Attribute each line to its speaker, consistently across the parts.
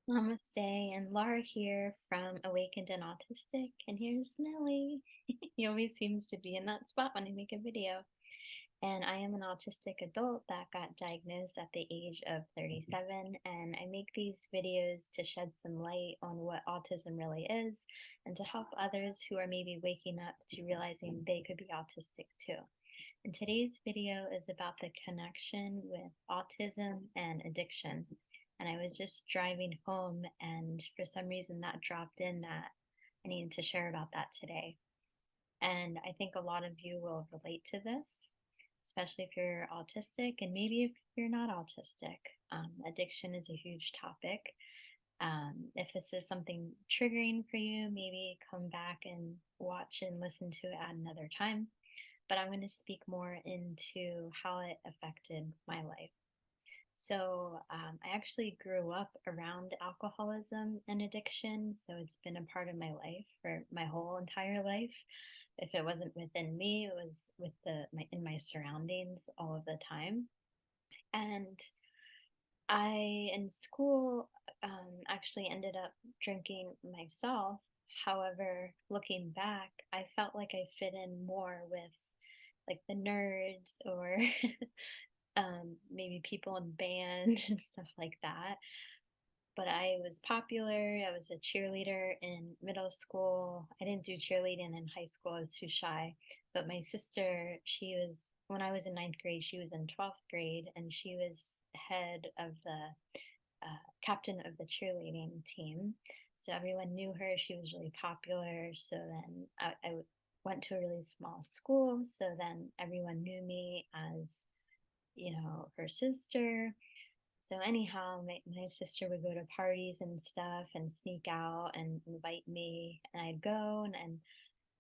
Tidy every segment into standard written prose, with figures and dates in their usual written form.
Speaker 1: Namaste, and Laura here from Awakened and Autistic, and here's Nellie. He always seems to be in that spot when I make a video. And I am an autistic adult that got diagnosed at the age of 37, and I make these videos to shed some light on what autism really is and to help others who are maybe waking up to realizing they could be autistic too. And today's video is about the connection with autism and addiction. And I was just driving home, and for some reason that dropped in that I needed to share about that today. And I think a lot of you will relate to this, especially if you're autistic, and maybe if you're not autistic. Addiction is a huge topic. If this is something triggering for you, maybe come back and watch and listen to it at another time, but I'm going to speak more into how it affected my life. So, I actually grew up around alcoholism and addiction, so it's been a part of my life for my whole entire life. If it wasn't within me, it was with in my surroundings all of the time. And I, in school, actually ended up drinking myself. However, looking back, I felt like I fit in more with like the nerds or maybe people in band and stuff like that. But I was popular. I was a cheerleader in middle school. I didn't do cheerleading in high school. I was too shy. But my sister, she was, when I was in ninth grade, she was in 12th grade, and she was head of the captain of the cheerleading team. So everyone knew her. She was really popular. So then I went to a really small school. So then everyone knew me as, her sister. So anyhow, my sister would go to parties and stuff and sneak out and invite me, and I'd go. And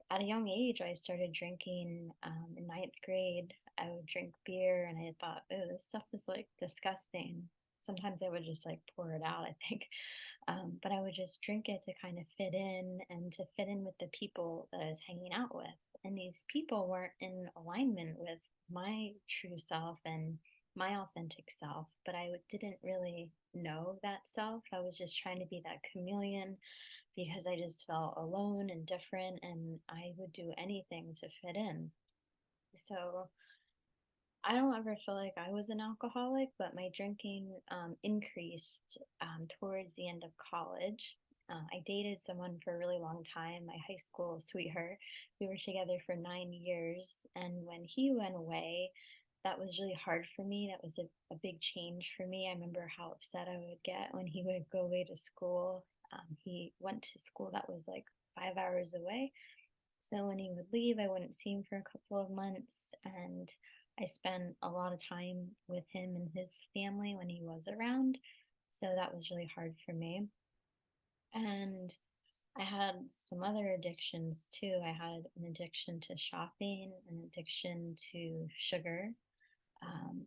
Speaker 1: at a young age, I started drinking. In ninth grade, I would drink beer, and I thought, oh, this stuff is like disgusting. Sometimes I would just like pour it out, I think. But I would just drink it to kind of fit in and to fit in with the people that I was hanging out with. And these people weren't in alignment with my true self and my authentic self, but I didn't really know that self. I was just trying to be that chameleon because I just felt alone and different, and I would do anything to fit in. So I don't ever feel like I was an alcoholic, but my drinking increased towards the end of college. I dated someone for a really long time, my high school sweetheart. We were together for 9 years. And when he went away, that was really hard for me. That was a big change for me. I remember how upset I would get when he would go away to school. He went to school that was like 5 hours away. So when he would leave, I wouldn't see him for a couple of months. And I spent a lot of time with him and his family when he was around. So that was really hard for me. And I had some other addictions too. I had an addiction to shopping, an addiction to sugar,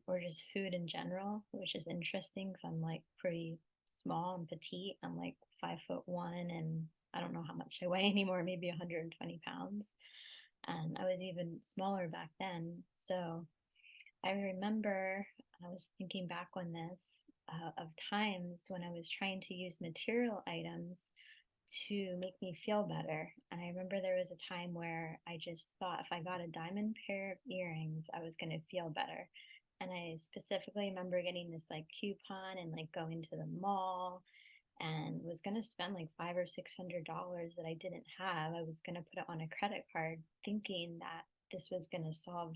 Speaker 1: or just food in general, which is interesting because I'm like pretty small and petite. I'm like 5'1", and I don't know how much I weigh anymore, maybe 120 pounds. And I was even smaller back then. So I remember I was thinking back on this of times when I was trying to use material items to make me feel better. And I remember there was a time where I just thought if I got a diamond pair of earrings, I was going to feel better. And I specifically remember getting this like coupon and like going to the mall and was going to spend like $500 or $600 that I didn't have. I was going to put it on a credit card thinking that this was going to solve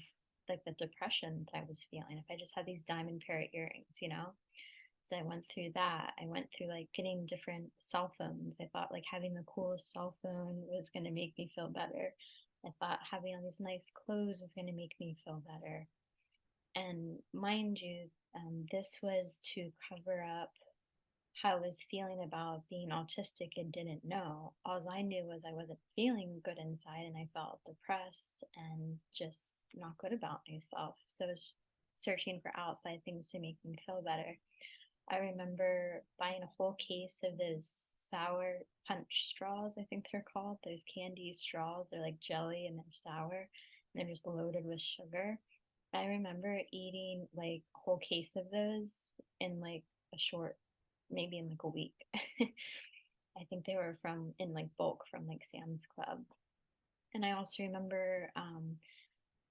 Speaker 1: like the depression that I was feeling if I just had these diamond pair of earrings. So I went through that. I went through like getting different cell phones. I thought like having the coolest cell phone was going to make me feel better. I thought having all these nice clothes was going to make me feel better. And mind you, this was to cover up how I was feeling about being autistic and didn't know. All I knew was I wasn't feeling good inside, and I felt depressed and just not good about myself. So I was searching for outside things to make me feel better. I remember buying a whole case of those sour punch straws, I think they're called, those candy straws. They're like jelly and they're sour and they're just loaded with sugar. I remember eating like a whole case of those in like a short maybe in like a week. I think they were from in like bulk from like Sam's Club. And I also remember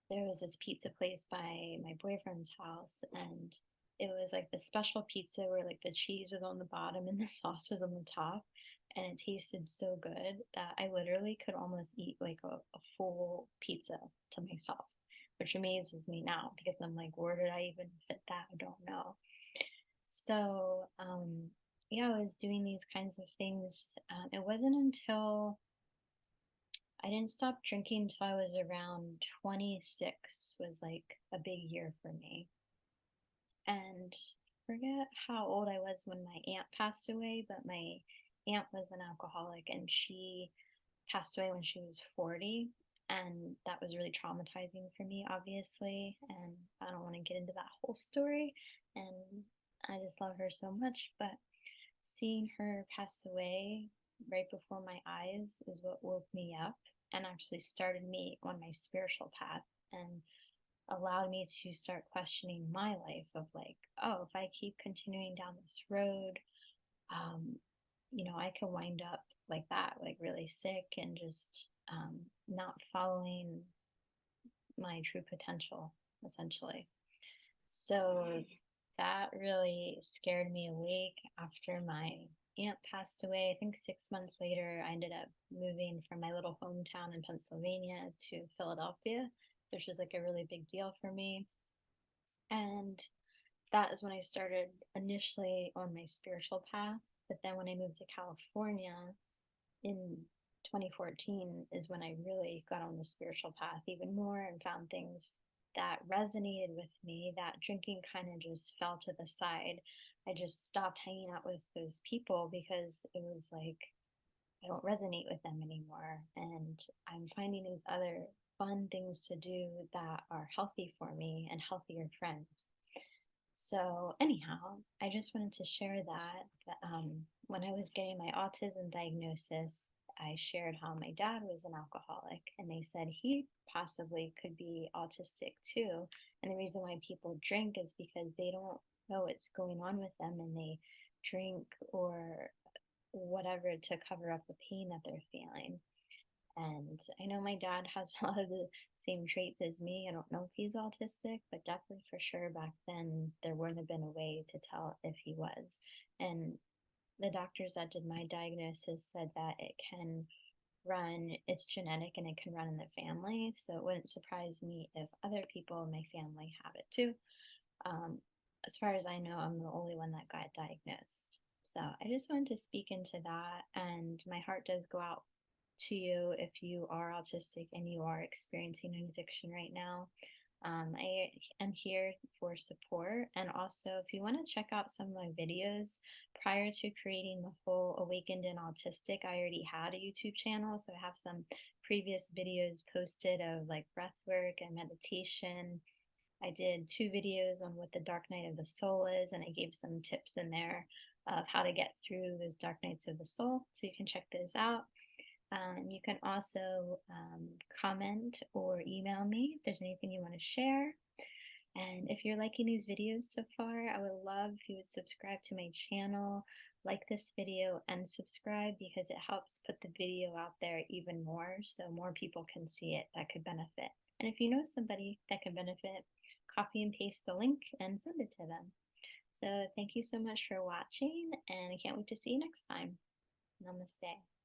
Speaker 1: there was this pizza place by my boyfriend's house, and it was like the special pizza where like the cheese was on the bottom and the sauce was on the top, and it tasted so good that I literally could almost eat like a full pizza to myself, which amazes me now because I'm like, where did I even fit that? I don't know. So yeah, I was doing these kinds of things. It wasn't until I didn't stop drinking until I was around 26, was like a big year for me. And forget how old I was when my aunt passed away, but my aunt was an alcoholic and she passed away when she was 40. And that was really traumatizing for me, obviously. And I don't want to get into that whole story. And I just love her so much. But seeing her pass away right before my eyes is what woke me up and actually started me on my spiritual path and allowed me to start questioning my life of like, oh, if I keep continuing down this road, um, I can wind up like that, like really sick and just not following my true potential, essentially. So that really scared me awake after my aunt passed away. I think 6 months later, I ended up moving from my little hometown in Pennsylvania to Philadelphia, which was like a really big deal for me. And that is when I started initially on my spiritual path. But then when I moved to California in 2014 is when I really got on the spiritual path even more and found things that resonated with me. That drinking kind of just fell to the side. I just stopped hanging out with those people because it was like I don't resonate with them anymore. And I'm finding these other fun things to do that are healthy for me and healthier friends. So, anyhow, I just wanted to share that when I was getting my autism diagnosis, I shared how my dad was an alcoholic, and they said he possibly could be autistic too. And the reason why people drink is because they don't know what's going on with them and they drink or whatever to cover up the pain that they're feeling. And I know my dad has a lot of the same traits as me. I don't know if he's autistic, but definitely for sure back then there wouldn't have been a way to tell if he was. And the doctors that did my diagnosis said that it's genetic and it can run in the family. So it wouldn't surprise me if other people in my family have it too. Um, as far as I know, I'm the only one that got diagnosed. So I just wanted to speak into that. And my heart does go out to you if you are autistic and you are experiencing an addiction right now. I am here for support. And also, if you want to check out some of my videos prior to creating the whole Awakened and Autistic, I already had a YouTube channel. So I have some previous videos posted of like breath work and meditation. I did 2 videos on what the dark night of the soul is, and I gave some tips in there of how to get through those dark nights of the soul. So you can check those out. You can also comment or email me if there's anything you want to share. And if you're liking these videos so far, I would love if you would subscribe to my channel, like this video, and subscribe because it helps put the video out there even more so more people can see it that could benefit. And if you know somebody that could benefit, copy and paste the link and send it to them. So thank you so much for watching, and I can't wait to see you next time. Namaste.